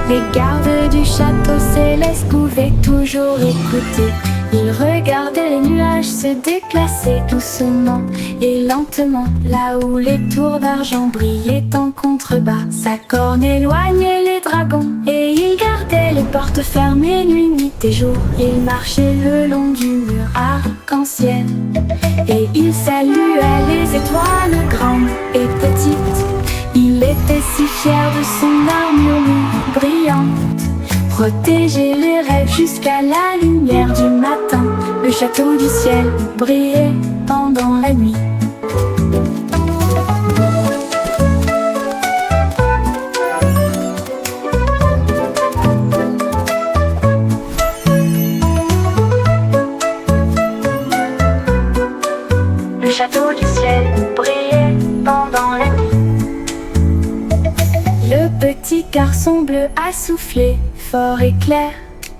Les gardes du château céleste pouvaient toujours écouter. Ils regardaient les nuages se déplacer doucement et lentement, là où les tours d'argent brillaient en contrebas. Sa corne éloignait les dragons et il gardait les portes fermées nuit et jour. Il marchait le long du mur arc-en-ciel et il saluait les étoiles grandes et petites. Il était si fier de son armure brillante, protéger les rêves jusqu'à la lumière du matin. Le château du ciel brillait pendant la nuit. Le château du ciel brillait pendant la nuit. Le petit garçon bleu a soufflé fort et clair.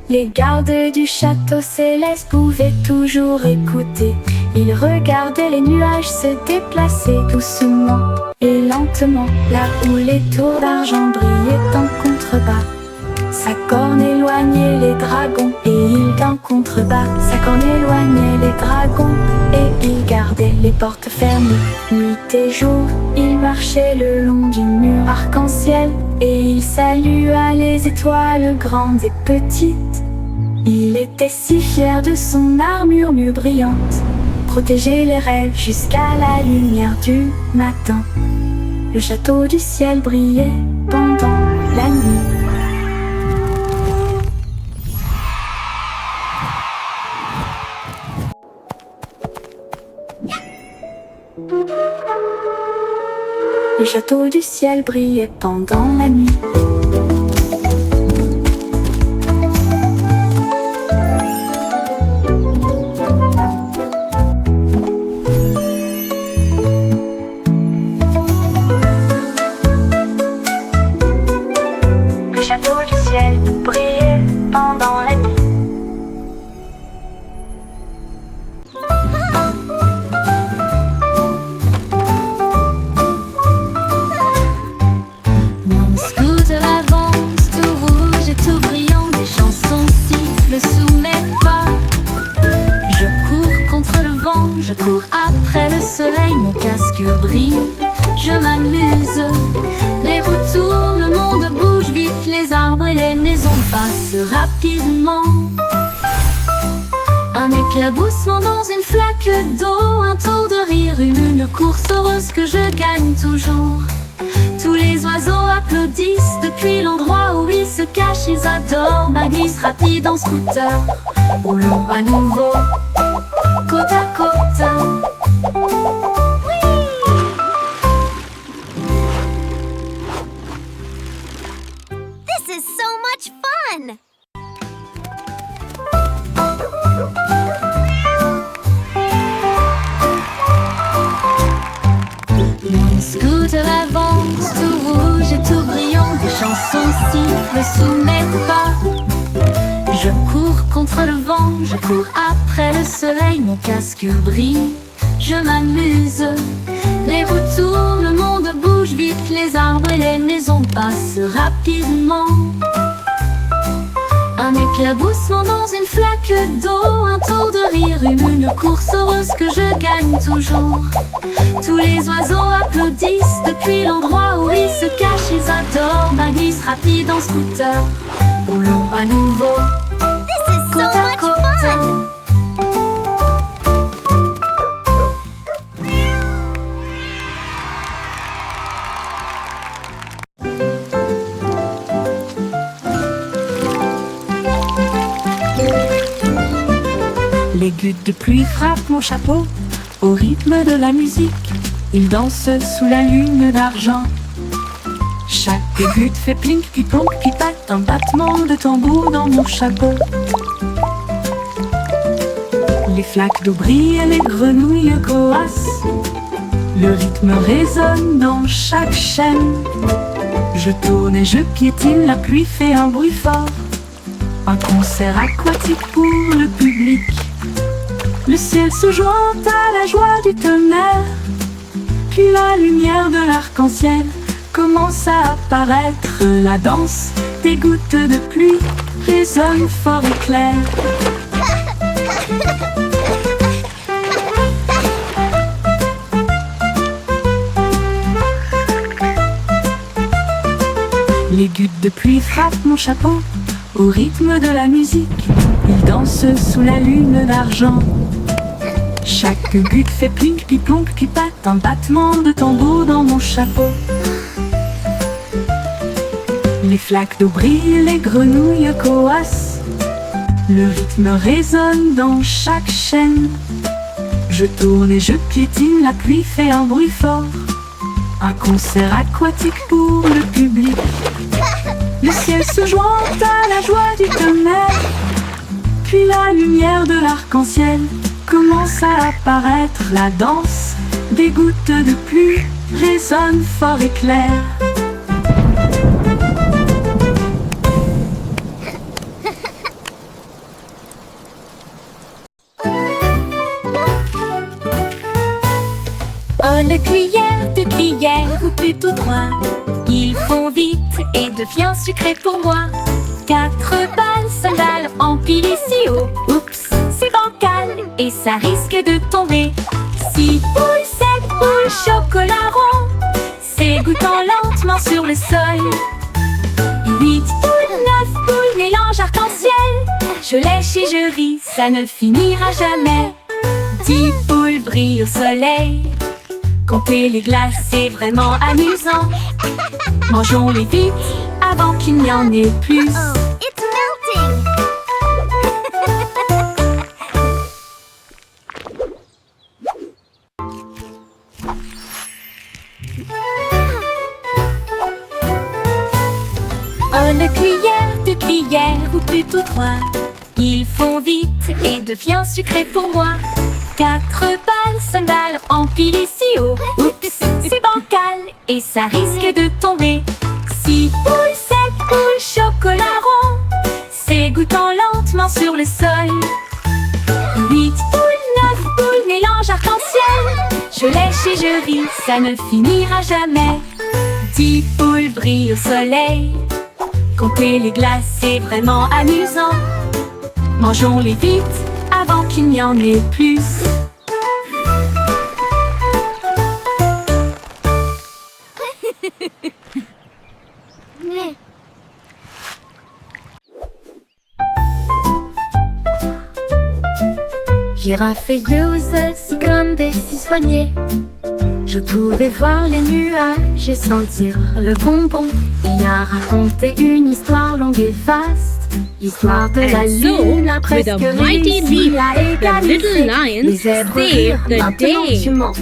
Les gardes du château céleste pouvaient toujours écouter. Ils regardaient les nuages se déplacer doucement et lentement, là où les tours d'argent brillaient en contrebas. Sa corne éloignait les dragons et il en contrebas. Sa corne éloignait les dragons et il gardait les portes fermées nuit et jour. Il marchait le long du mur arc-en-ciel et il salua les étoiles grandes et petites. Il était si fier de son armure brillante, protéger les rêves jusqu'à la lumière du matin. Le château du ciel brillait pendant la nuit. Le château du ciel brillait pendant la nuit. Le château du ciel brillait pendant la nuit. Je cours après le soleil, mon casque brille, je m'amuse. Les roues tournent, le monde bouge vite, les arbres et les maisons passent rapidement. Un éclaboussement dans une flaque d'eau, un tour de rire, une course heureuse que je gagne toujours. Tous les oiseaux applaudissent depuis l'endroit où ils se cachent, ils adorent ma glisse rapide en scooter. Roulons à nouveau, côte à côte. Oui. This is so much fun! Mon scooter avance, tout rouge et tout brillant, des chansons sifflent sous mes pas. Je cours contre le vent, je cours après le soleil, mon casque brille, je m'amuse. Les roues tournent, le monde bouge vite, les arbres et les maisons passent rapidement. Un éclaboussement dans une flaque d'eau, un tour de rire, une course heureuse que je gagne toujours. Tous les oiseaux applaudissent depuis l'endroit où ils se cachent, ils adorent ma glisse rapide en scooter. Roulons à nouveau, This is so côte à much côte. fun! Les gouttes de pluie frappent mon chapeau au rythme de la musique. Ils dansent sous la lune d'argent. Chaque goutte fait plink, puis plonk, puis patte, un battement de tambour dans mon chapeau. Les flaques d'eau brillent et les grenouilles coassent. Le rythme résonne dans chaque chaîne. Je tourne et je piétine, la pluie fait un bruit fort. Un concert aquatique pour le public. Le ciel se joint à la joie du tonnerre, puis la lumière de l'arc-en-ciel commence à apparaître. La danse des gouttes de pluie résonne fort et clair. Les gouttes de pluie frappent mon chapeau au rythme de la musique. Ils dansent sous la lune d'argent. Chaque goutte fait plink, puis plonk, puis patte, un battement de tambour dans mon chapeau. Les flaques d'eau brillent, les grenouilles coassent. Le rythme résonne dans chaque chaîne. Je tourne et je piétine, la pluie fait un bruit fort. Un concert aquatique pour le public. Le ciel se joint à la joie du tonnerre. Puis la lumière de l'arc-en-ciel commence à apparaître. La danse des gouttes de pluie résonne fort et clair. Oh, le cuillère de cuillère, coupé tout droit. Ils font vite et devient sucré pour moi. 4 balles, sandales, empilées ici haut. Oups, c'est bancal et ça risque de tomber. 6 boules, 7 boules, chocolat rond, s'égouttant lentement sur le sol. 8 boules, 9 boules, mélange arc-en-ciel. Je lèche et je ris, ça ne finira jamais. 10 boules brillent au soleil. Compter les glaces, c'est vraiment amusant. Mangeons-les vite avant qu'il n'y en ait plus. Oh, it's melting! Oh, le cuillère de cuillère, ou plutôt 3. Ils font vite et devient sucré pour moi. 4 balles, sandales, empilées ici haut. Oups, c'est bancal et ça risque de tomber. 6 boules, 7 boules, chocolat rond, s'égouttant lentement sur le sol. 8 boules, 9 boules, mélange arc-en-ciel. Je lèche et je ris, ça ne finira jamais. 10 boules brillent au soleil. Compter les glaces, c'est vraiment amusant. Mangeons-les vite avant qu'il n'y en ait plus. Girafe et Youzel, si grande et si soignée. Je pouvais voir les nuages et sentir le bonbon. Il a raconté une histoire longue et vaste. L'histoire de la lune a presque réussi à égaliser. Les zèbres rirent, maintenant tu mens.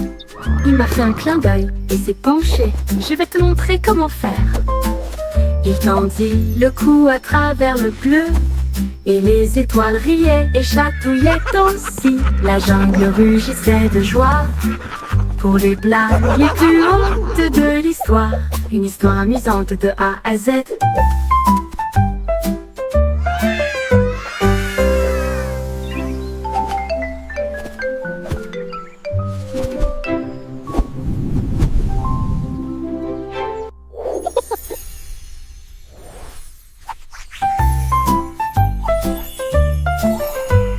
Il m'a fait un clin d'œil et s'est penché. Je vais te montrer comment faire. Il tendit le cou à travers le bleu. Et les étoiles riaient et chatouillaient aussi. La jungle rugissait de joie pour les blagues les plus hautes de l'histoire. Une histoire amusante de A à Z.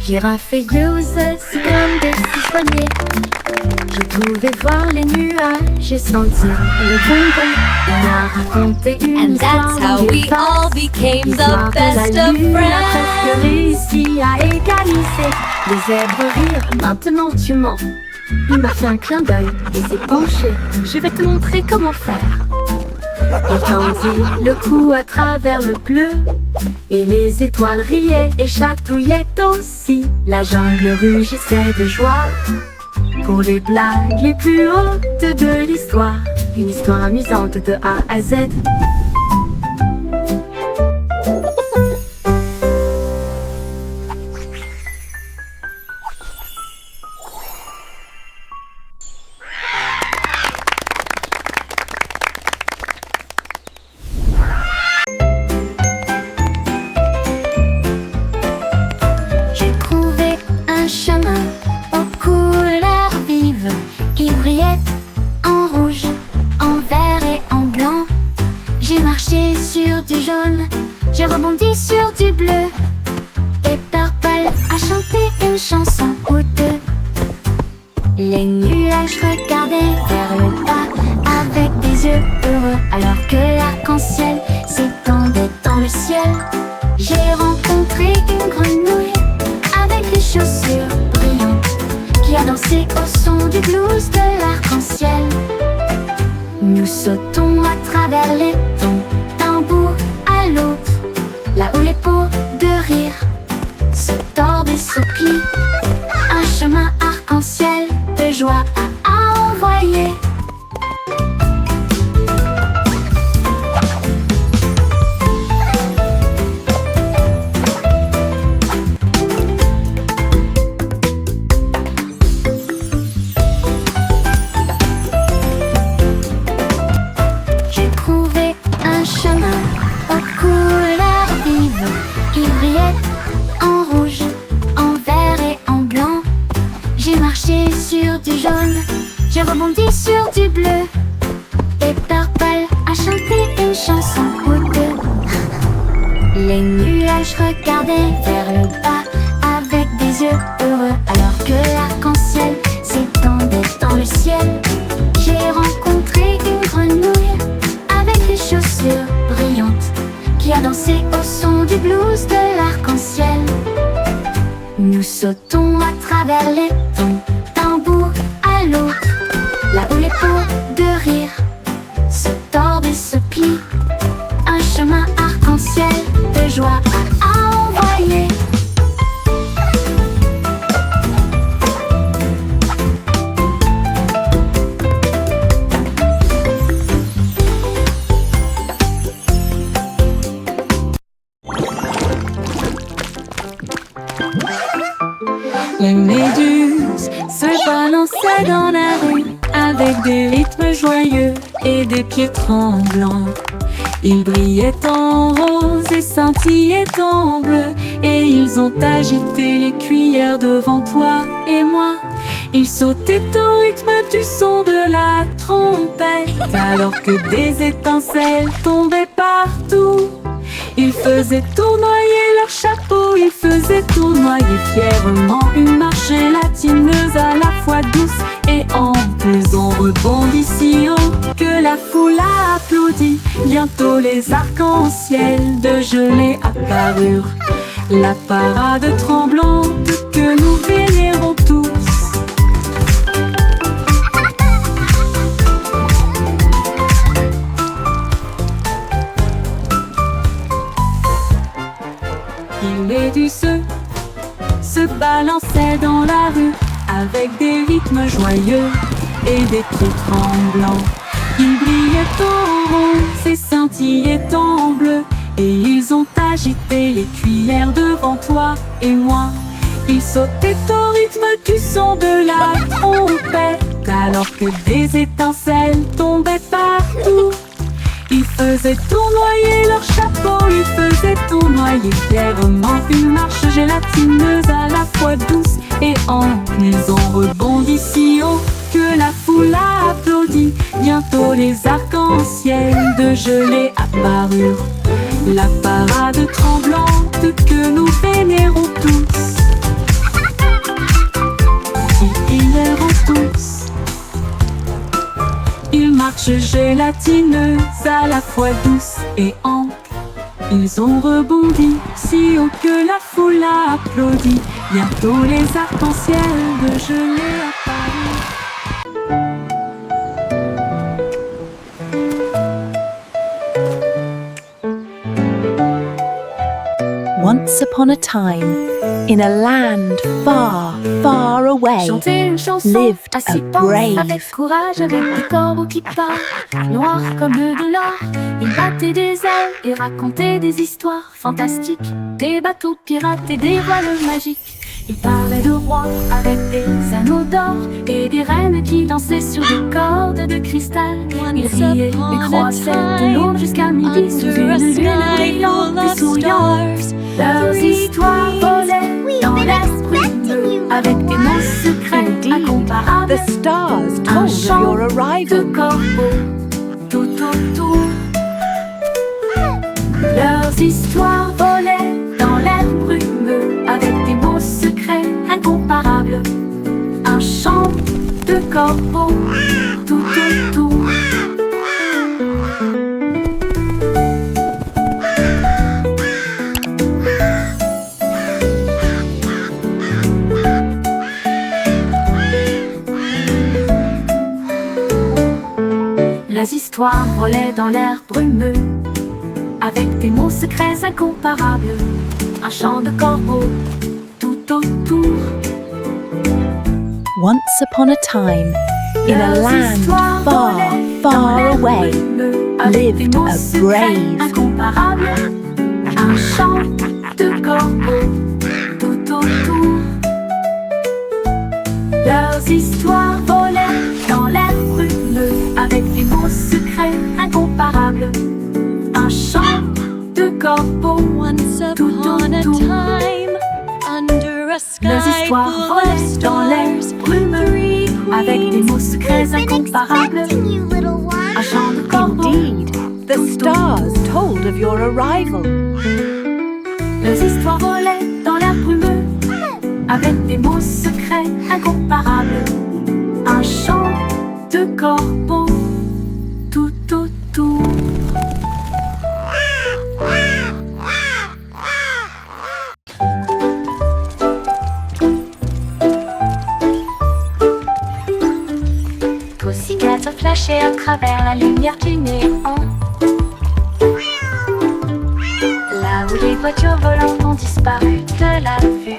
Girafe et Youzel, si grande et si soignée. Je pouvais voir les nuages et sentir le bonbon. On a raconté une And histoire that's how longue et we all vaste. became L'histoire the de la best of lune a presque friends. réussi à égaliser. Les zèbres rirent, maintenant tu mens. Il m'a fait un clin d'œil et s'est penché. Je vais te montrer comment faire. Il tendit le cou à travers le bleu. Et les étoiles riaient et chatouillaient aussi. La jungle rugissait de joie pour les blagues les plus hautes de l'histoire. Une histoire amusante de A à Z. J'ai trouvé un chemin aux couleurs vives qui brillait en rouge, en vert et en blanc. rebondis sur du bleu. Et Purple a chanté une chanson ou deux. Les nuages regardaient vers le bas avec des yeux heureux, alors que l'arc-en-ciel s'étendait dans le ciel. J'ai rencontré une grenouille avec des chaussures brillantes qui a dansé au son du blues de l'arc-en-ciel. Nous sautons à travers les tons d'un bout à l'autre, là où les pots de rire se tordent et se plient. Un chemin arc-en-ciel de joie à envoyer. J'ai trouvé un chemin aux couleurs vives qui brillait en rouge, en vert et en blanc. J'ai marché sur du jaune, j'ai rebondi sur du bleu. Et Purple a chanté une chanson ou deux. Les nuages regardaient vers le bas avec des yeux heureux, alors que l'arc-en-ciel s'étendait dans le ciel. J'ai rencontré une grenouille avec des chaussures brillantes qui a dansé au son du blues de l'arc-en-ciel. Nous sautons à travers les tons d'un bout à l'autre, là où les pots de rire se tordent et se plient. Un chemin arc-en-ciel de joie à envoyer. Les méduses se balançaient dans la rue avec des rythmes joyeux et des pieds tremblants. Ils brillaient en rose et scintillaient en bleu, et ils ont agité les cuillères devant toi et moi. Ils sautaient au rythme du son de la trompette, alors que des étincelles tombaient partout. Ils faisaient tournoyer leurs chapeaux, ils faisaient tournoyer fièrement une marche gélatineuse à la fois douce et ample. Ils ont rebondi si haut que la foule a applaudi. Bientôt les arcs-en-ciel de gelée apparurent, la parade tremblante que nous vénérons tous. Les méduses se balançaient dans la rue avec des rythmes joyeux et des pieds tremblants. Ils brillaient en rose et scintillaient en bleu, et ils ont agité les cuillères devant toi et moi. Ils sautaient au rythme du son de la trompette, alors que des étincelles tombaient partout. Ils faisaient tournoyer leurs chapeaux, ils faisaient tournoyer fièrement une marche gélatineuse à la fois douce et ample. Ils ont rebondi si haut que la foule a applaudi. Bientôt les arcs-en-ciel de gelée apparurent, la parade tremblante que nous vénérons tous. Ils vénérons tous. Une marche gélatineuse à la fois douce et ample. Ils ont rebondi si haut que la foule a applaudi. Bientôt les arcs-en-ciel de gelée apparurent. Once upon a time, in a land far, far away, Chanter une chanson lived à a six pans, avec brave courage, avec des corbeaux qui parlent, noirs comme de l'or. Ils battaient des ailes et racontaient des histoires fantastiques, des bateaux pirates et des voiles magiques. Ils parlaient de rois avec des anneaux d'or et des reines qui dansaient sur des cordes de cristal. Ils riaient et croissaient de l'aube jusqu'à midi sous une lune brillante et souriante. Leurs histoires volaient dans l'esprit bleu avec des mots secrets incomparables. The stars Un told of chant your de arrival. corbeaux tout autour. Leurs Leurs histoires volaient dans l'air brumeux avec des mots secrets incomparables. Un chant de corbeaux tout autour. Les histoires volaient dans l'air brumeux avec des mots secrets incomparables. Un chant de corbeaux tout autour. Once upon a time, in a land far, far away, lived a brave, incomparable. Un chant de corbeaux tout autour. Leurs histoires volaient dans l'air brumeux avec des mots secrets incomparables. Un chant de corbeaux Once tout upon a autour. time, under a sky Leurs histoires full of volaient dans l'air stars, brumeux three avec des queens mots secrets Been incomparables. expecting you, little one. Un chant de corbeaux. Indeed, the stars told of your arrival. Les histoires volaient dans l'air brumeux avec des mots secrets incomparables. Un chant de corbeaux tout autour. Pussycat flashait à travers la lumière du néon. Là où les voitures volantes ont disparu de la vue.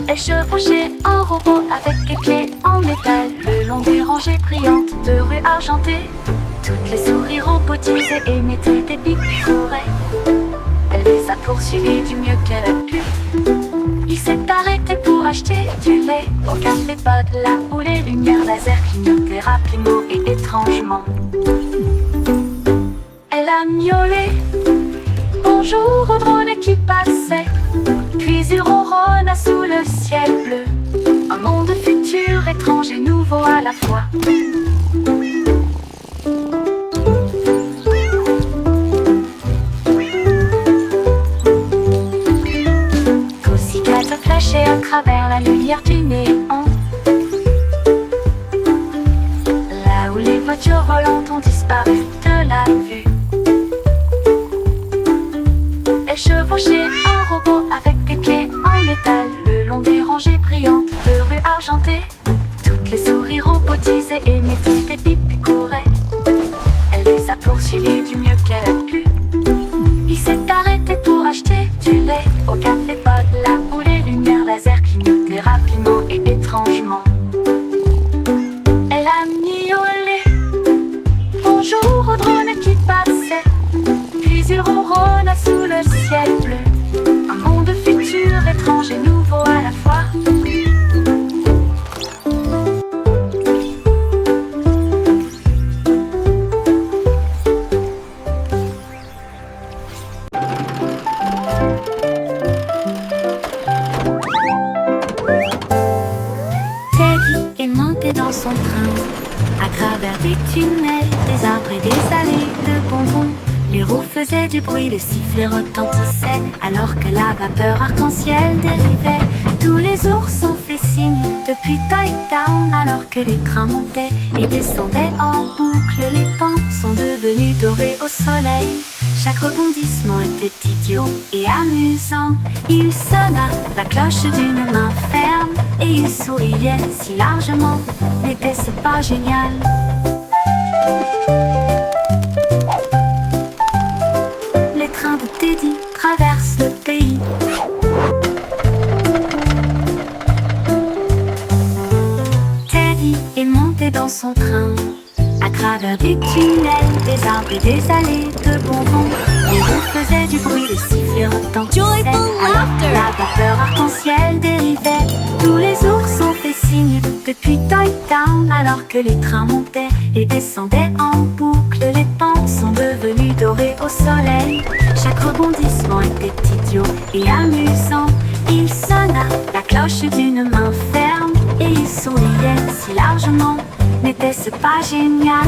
Elle chevauchait en robot avec les pieds en métal le long des rangées brillantes de rues argentées. Toutes les souris robotisées émettaient des bips forêts. Elle les a poursuivis du mieux qu'elle a pu. Il s'est arrêté pour acheter du lait au café Bud, là où les lumières laser clignotaient rapidement et étrangement. Elle a miaulé bonjour au drone qui passait, puis il ronronna sous le ciel bleu. Un monde futur, étrange et nouveau à la fois. Pussycat flashait à travers la lumière du néon. Là où les voitures volantes ont disparu de la vue. Elle chevauchait un robot avec des pieds en métal le long des rangées brillantes de rues argentées. Toutes les souris robotisées émettaient des bips et couraient. Elle les a poursuivis du mieux qu'elle a pu. Il s'est arrêté pour acheter du lait au café Bud, là où les lumières laser clignotaient rapidement et étrangement. Elle a miaulé bonjour au drone qui passait, puis il ronronna sous le ciel bleu. Un monde futur, étrange et nouveau à la fois. Teddy est monté dans son train à travers des tunnels, des arbres et des allées de bonbons. Les roues faisaient du bruit, le sifflet retentissait alors que la vapeur arc-en-ciel dérivait. Tous les ours ont fait signe depuis Toy Town alors que les trains montaient et descendaient en boucle. Les pans sont devenus dorés au soleil. Chaque rebondissement était idiot et amusant. Il sonna la cloche d'une main ferme et il souriait si largement. N'était-ce pas génial? Les trains de Teddy traversent le pays. Teddy est monté dans son train à travers des tunnels, des arbres et des allées de bonbons. Les roues faisaient du bruit, les sifflets retentissaient alors que la vapeur arc-en-ciel dérivait. Tous les ours ont fait signe depuis Toy Town alors que les trains montaient et descendaient en boucle. Les pans sont devenus dorés au soleil. Chaque rebondissement était idiot et amusant. Il sonna la cloche d'une main ferme et il souriait si largement. N'était-ce pas génial?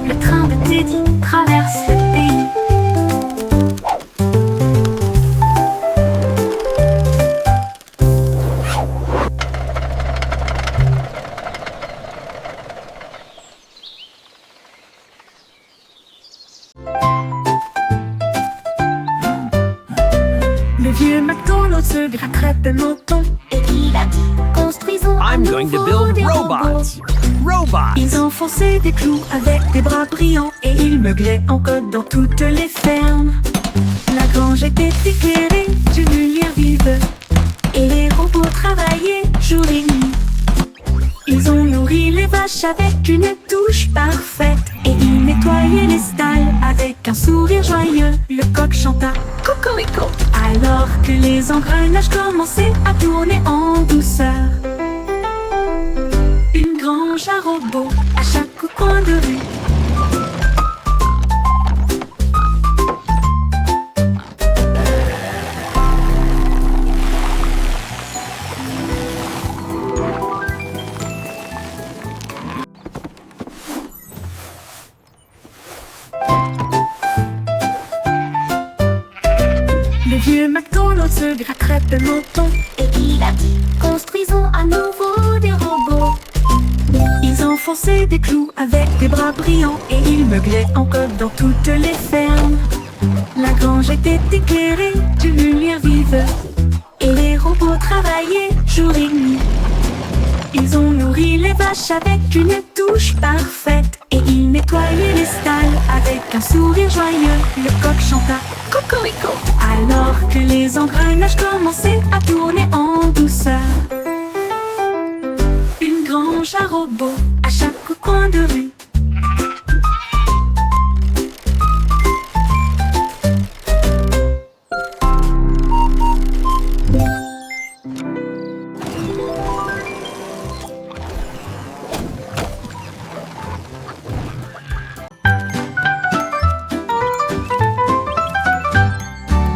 Le train de Teddy traverse le pays. Le vieux McDonald's se gratterait de menton et il a dit: construisons à I'm going to nouveau build des robots. robots. Ils enfonçaient des clous avec des bras brillants et ils meuglaient en code dans toutes les fermes. La grange était éclairée d'une lumière vive et les robots travaillaient jour et nuit. Ils ont nourri les vaches avec une touche parfaite et ils nettoyaient les stalles avec un sourire joyeux. Le coq chanta cocorico alors que les engrenages commençaient à tourner en douceur. Une grange à robots à chaque coin de rue. Le vieux McDonald's se gratterait de menton et il a dit: construisons à nouveau des robots. Ils enfonçaient des clous avec des bras brillants et ils meuglaient en code dans toutes les fermes. La grange était éclairée d'une lumière vive et les robots travaillaient jour et nuit. Ils ont nourri les vaches avec une touche parfaite et ils nettoyaient les stalles avec un sourire joyeux. Le coq chanta cocorico alors que les engrenages commençaient à tourner en douceur. Une grange à robots à chaque coin de rue.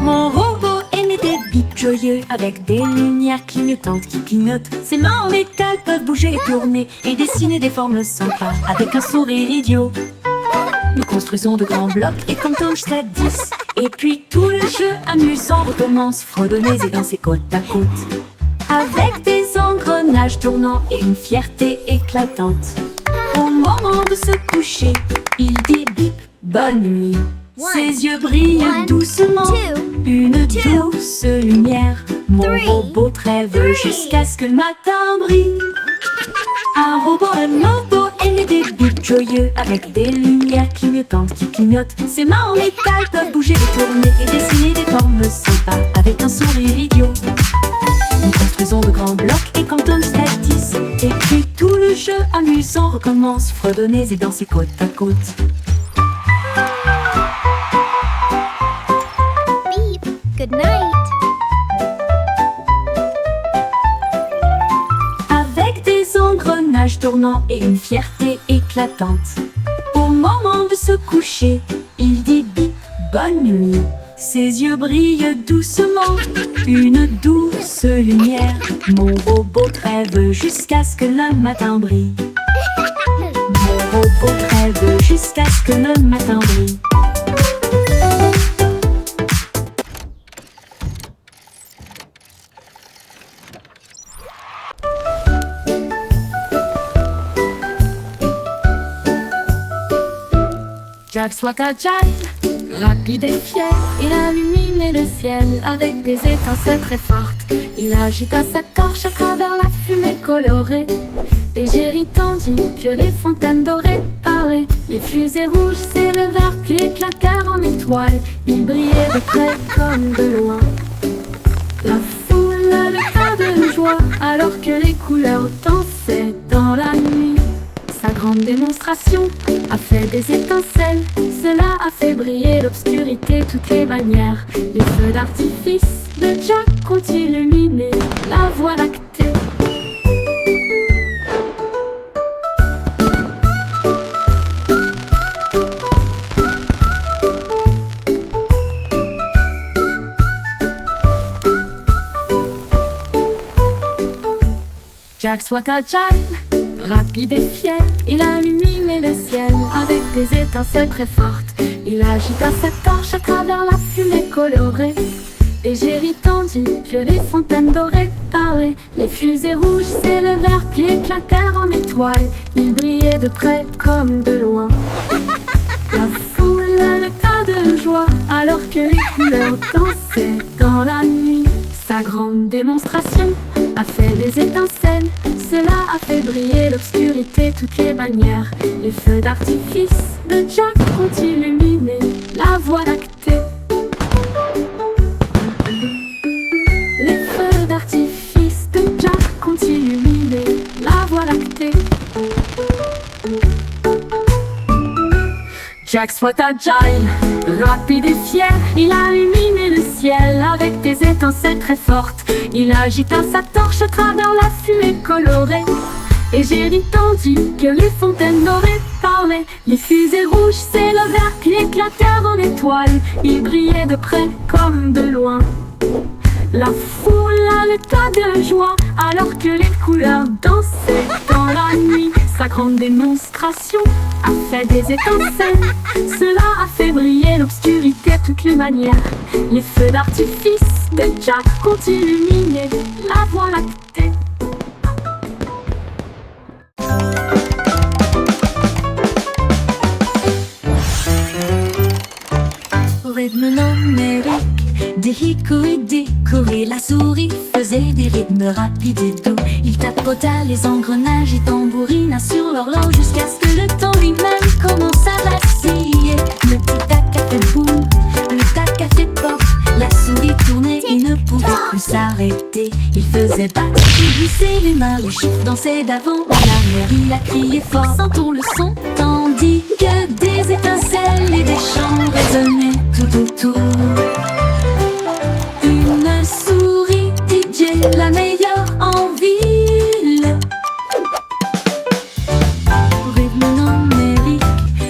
Mon robot émet des bips joyeux avec des lumières clignotantes qui clignotent. Ses mains en métal peuvent bouger et tourner et dessiner des formes sympas avec un sourire idiot. Nous construisons de grands blocs et comptons jusqu'à 10. Et puis tout le jeu amusant recommence, fredonner et danser côte à côte avec des engrenages tournants et une fierté éclatante. Au moment de se coucher, il dit bip, bonne nuit. Ses yeux brillent One, doucement, two, une douce lumière. Mon three, robot rêve three. jusqu'à ce que le matin brille. Un robot émet des bips joyeux avec des lumières clignotantes qui clignotent. Ses mains en métal peuvent bouger et tourner et dessiner des formes sympas avec un sourire idiot. Nous construisons de grands blocs et comptons jusqu'à 10. Et puis tout le jeu amusant recommence, fredonner et danser côte à côte. Beep. Good night. Avec des engrenages tournants et une fierté éclatante. Au moment de se coucher, il dit bip, bonne nuit. Ses yeux brillent doucement, une douce lumière. Mon robot rêve jusqu'à ce que le matin brille. Mon robot rêve jusqu'à ce que le matin brille. Jack Swaka Jack, rapide et fier, il illuminait le ciel avec des étincelles très fortes. Il agita sa torche à travers la fumée colorée. Des géris tendus, puis les fontaines dorées paraient. Les fusées rouges s'élevèrent puis éclatèrent en étoiles. Ils brillaient de près comme de loin. La foule avait de joie alors que les couleurs dansaient dans la nuit. Sa grande démonstration a fait des étincelles. Cela a fait briller l'obscurité, toutes les bannières. Les feux d'artifice de Jack ont illuminé la voie lactée. Jack Swaka Jack, rapide et fier, il illumine illuminer le ciel avec des étincelles très fortes. Il agita sa torche à travers la fumée colorée. Et Jerry tendit que les fontaines dorées parlaient. Les fusées rouges s'élevèrent puis éclatèrent en étoiles. Ils brillaient de près comme de loin. La foule aleta de joie alors que les couleurs dansaient dans la nuit. Sa grande démonstration a fait des étincelles. Cela a fait briller l'obscurité, toutes les bannières. Les feux d'artifice de Jack ont illuminé la voie lactée. Les feux d'artifice de Jack ont illuminé la voie lactée. Jack soit agile, rapide et fier, il a illuminé le ciel avec des étincelles très fortes. Il agita sa torche à travers la fumée colorée. Et Jerry tendit que les fontaines dorées parlaient. Les fusées rouges s'élevèrent puis éclatèrent en étoiles. Ils brillaient de près comme de loin. La foule aleta de joie alors que les couleurs dansaient dans la nuit. Sa grande démonstration a fait des étincelles. Cela a fait briller l'obscurité, toutes les manières. Les feux d'artifice de Jack ont illuminé la voie lactée. Au rythme numérique, des hickories décorés, la souris faisait des rythmes rapides et doux. Il tapota les engrenages et tambourina sur l'horloge jusqu'à ce que le temps lui-même commence à vaciller. Le tic-tac a fait boum, le tac a fait pop. La souris tournait et ne pouvait plus s'arrêter. Il faisait battre et glisser les mains, les chiffres dansaient d'avant en arrière. Il a crié fort, sentons le son, tandis que des étincelles et des chants résonnaient tout autour. Une souris DJ, la meilleure en ville. Rythme numérique,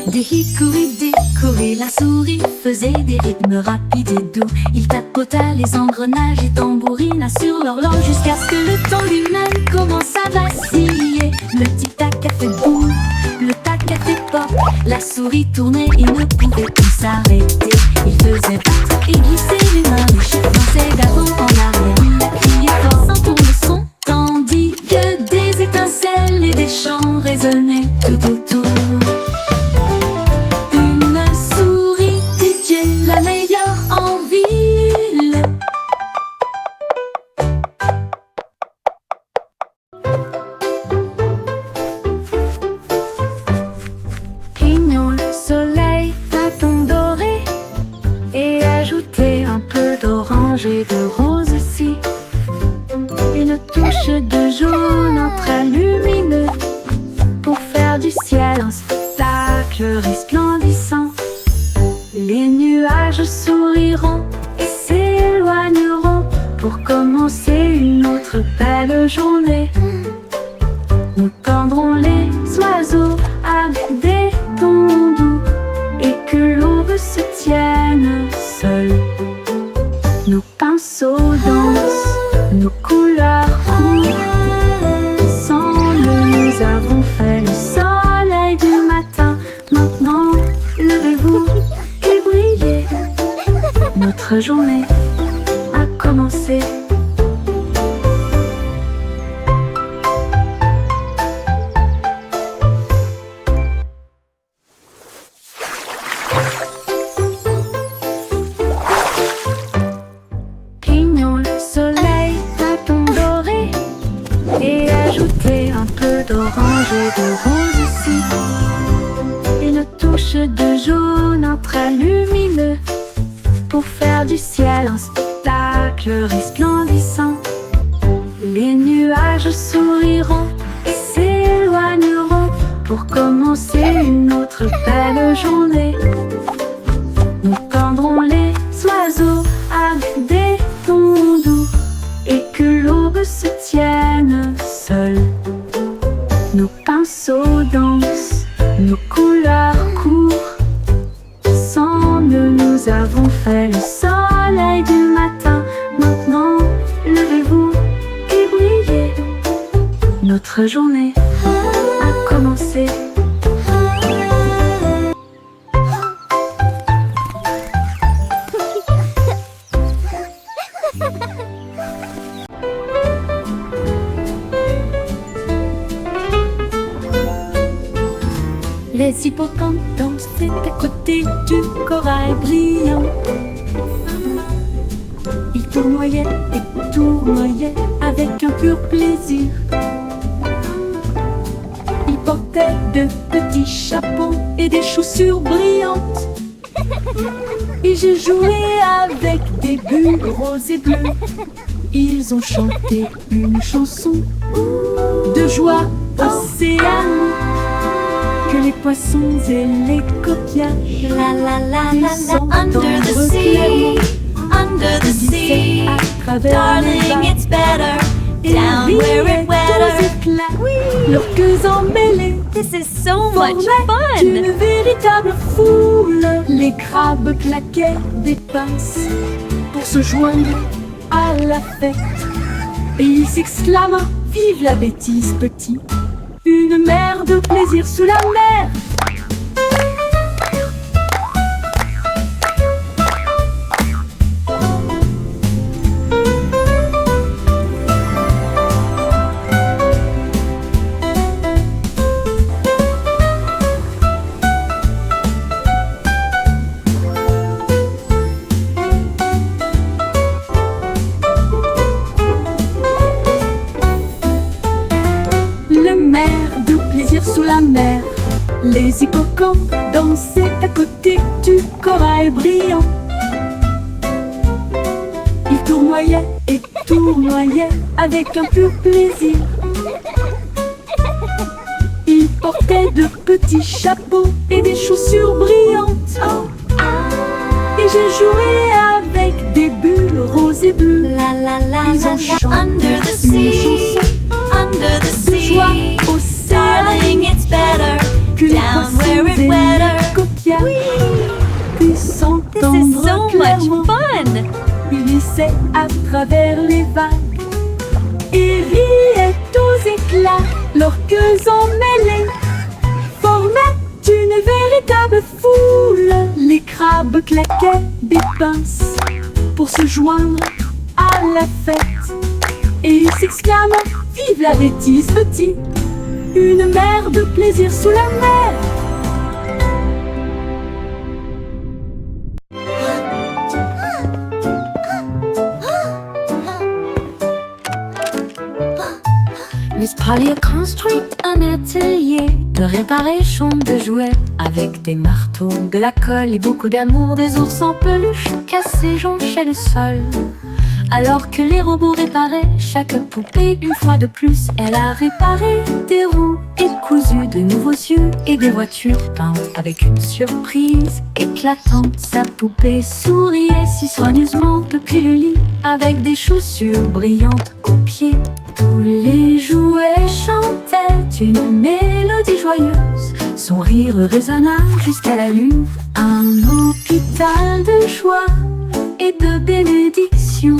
des hickories décorés, la souris faisait des rythmes rapides et doux. Il tapota les engrenages et tambourina sur l'horloge jusqu'à ce que le temps lui-même commence à vaciller. Le tic-tac a fait boum, le tac a fait pop. La souris tournait et ne pouvait plus s'arrêter. Il faisait battre et glisser les mains, les chiffres dansaient d'avant en arrière. Il a crié fort, sentons le son, tandis que des étincelles et des chants résonnaient tout autour. Une souris DJ, la meilleure en ville. Clignons le soleil d'un ton doré et ajoutez un peu d'orange et de rose aussi. Une touche de jaune, un trait lumineux pour faire du ciel un spectacle resplendissant. Les nuages souriront et s'éloigneront pour commencer une autre belle journée. Nous tendrons les oiseaux avec des tons doux et que l'aube se tienne seule. Nos pinceaux dansent, nos couleurs courent. Ensemble nous avons fait le soleil du matin. Maintenant levez-vous et brillez. Notre journée a commencé. Clignons le soleil d'un ton doré et ajoutez un peu d'orange et de rose aussi. Une touche de jaune, un trait lumineux pour faire du ciel un spectacle resplendissant. Les nuages souriront et s'éloigneront pour commencer une autre belle journée. Nous tendrons les oiseaux avec des tons doux et que l'aube se tienne seule. Nos pinceaux dansent, nos couleurs courent. Ensemble nous avons fait le soleil du matin. Maintenant levez-vous et brillez. Notre journée a commencé. Les hippocampes dansaient à côté du corail brillant. Ils tournoyaient et tournoyaient avec un pur plaisir. Ils portaient de petits chapeaux et des chaussures brillantes. Et j'ai joué avec des bulles roses et bleues. Ils ont chanté une chanson de joie océane, que les poissons et les coquillages La la la la sont la. Under the sea, under the sea. à travers les Darling, vagues. it's better Et down where riaient it's aux wetter. éclats, leurs queues emmêlées This is so much formaient une fun. véritable foule. Les crabes claquaient des pinces pour se joindre à la fête. Et ils s'exclament: vive la bêtise, petit! Une mer de plaisir sous la mer! Le mer de plaisir sous la mer. Les hippocampes dansaient à côté du corail brillant. Ils tournoyaient et tournoyaient avec un pur plaisir. Ils portaient de petits chapeaux et des chaussures brillantes. Et j'ai joué avec des bulles roses et bleues. La la la Ils la ont la. chanté Under the une sea, chanson under the de joie sea. océane, Darling, it's better que les down poissons where et it's les wetter. coquillages puissent This is s'entendre so clairement. much fun. Ils glissaient à travers les vagues et riaient aux éclats, leurs queues emmêlées formaient une véritable foule. Les crabes claquaient des pinces pour se joindre à la fête. Et ils s'exclament: vive la bêtise, petit! Une mer de plaisir sous la mer! Miss Polly a construit un atelier de réparation de jouets avec des marteaux, de la colle et beaucoup d'amour. Des ours en peluche cassés jonchaient le sol. Alors que les robots réparaient chaque poupée une fois de plus, elle a réparé des roues et cousu de nouveaux yeux et des voitures peintes avec une surprise éclatante. Sa poupée souriait si soigneusement depuis le lit avec des chaussures brillantes aux pieds. Tous les jouets chantaient une mélodie joyeuse. Son rire résonna jusqu'à la lune. Un hôpital de joie et de bénédiction.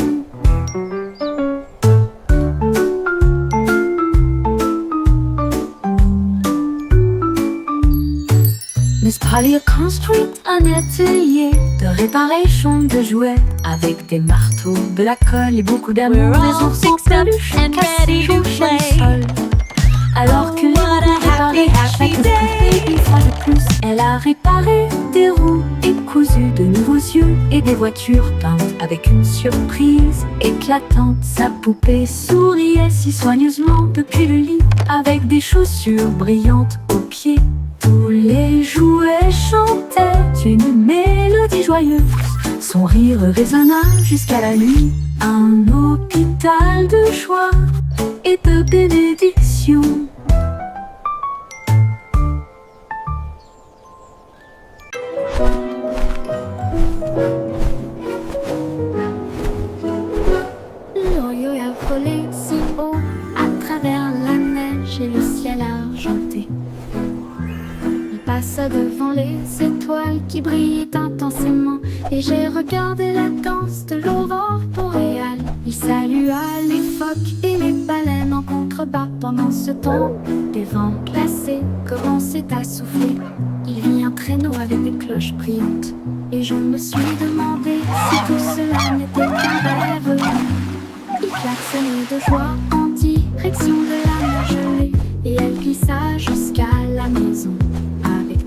Miss Polly a construit un atelier de réparation de jouets avec des marteaux, de la colle et beaucoup d'amour. We're Des all ours en fixed up peluche and cassés ready to jonchaient le play. sol. Alors que les What a robots réparaient happy chaque day. poupée une fois de plus, elle a réparé des roues et cousu de nouveaux yeux et des voitures peintes avec une surprise éclatante. Sa poupée souriait si soigneusement depuis le lit avec des chaussures brillantes aux pieds. Tous les jouets chantaient une mélodie joyeuse. Son rire résonna jusqu'à la nuit. Un hôpital de joie et de bénédiction. L'Orient a volé si haut à travers la neige et le ciel argenté. Il passa devant les étoiles qui brillaient intensément et j'ai regardé la danse de l'aurore boréale. Il salua les phoques et les baleines en contrebas. Pendant ce temps, des vents glacés commençaient à souffler. Il vit un traîneau avec des cloches brillantes et je me suis demandé si tout cela n'était qu'un rêve. Il klaxonnait de joie en direction de la mer gelée et elle glissa jusqu'à la maison avec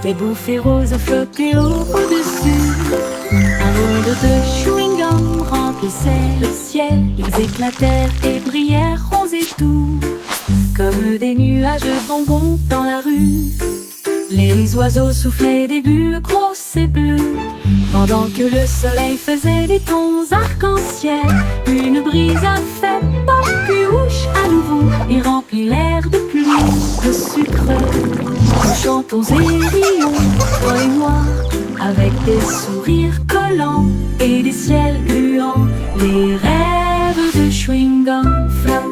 Des bouffées roses flottaient au-dessus. Un monde de chewing-gum remplissait le ciel. Ils éclatèrent et brillèrent roses et doux, comme des nuages de bonbons dans la rue. Les oiseaux soufflaient des bulles grosses et bleues, pendant que le soleil faisait des tons arc-en-ciel. Une brise a fait pop puis ouche à nouveau et remplit l'air de pluie de sucre. Nous chantons et rions, toi et moi, avec des sourires collants et des ciels gluants. Les rêves de chewing-gum flottent.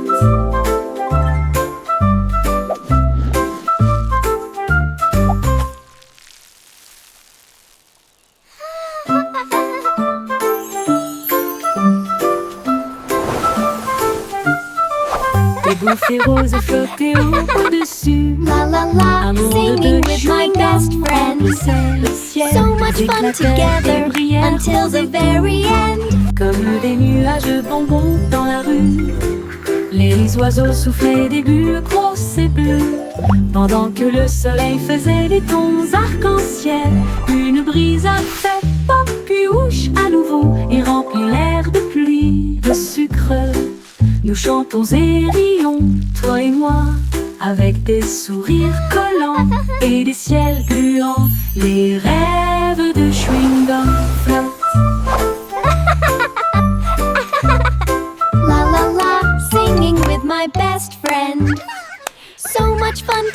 Des bouffées roses flottaient au-dessus. La la la, Un monde singing de with my best friend. remplissait le ciel. So much fun Éclatèrent together et brillèrent until the very end. comme des nuages de bonbons dans la rue. Les oiseaux soufflaient des bulles grosses et bleues, pendant que le soleil faisait des tons arc-en-ciel. Une brise a fait pop puis ouche à nouveau et remplit l'air de pluie de sucre. Nous chantons et rions, toi et moi, avec des sourires collants et des ciels gluants. Les rêves de chewing-gum flottent. La la la, singing with my best friend. So much fun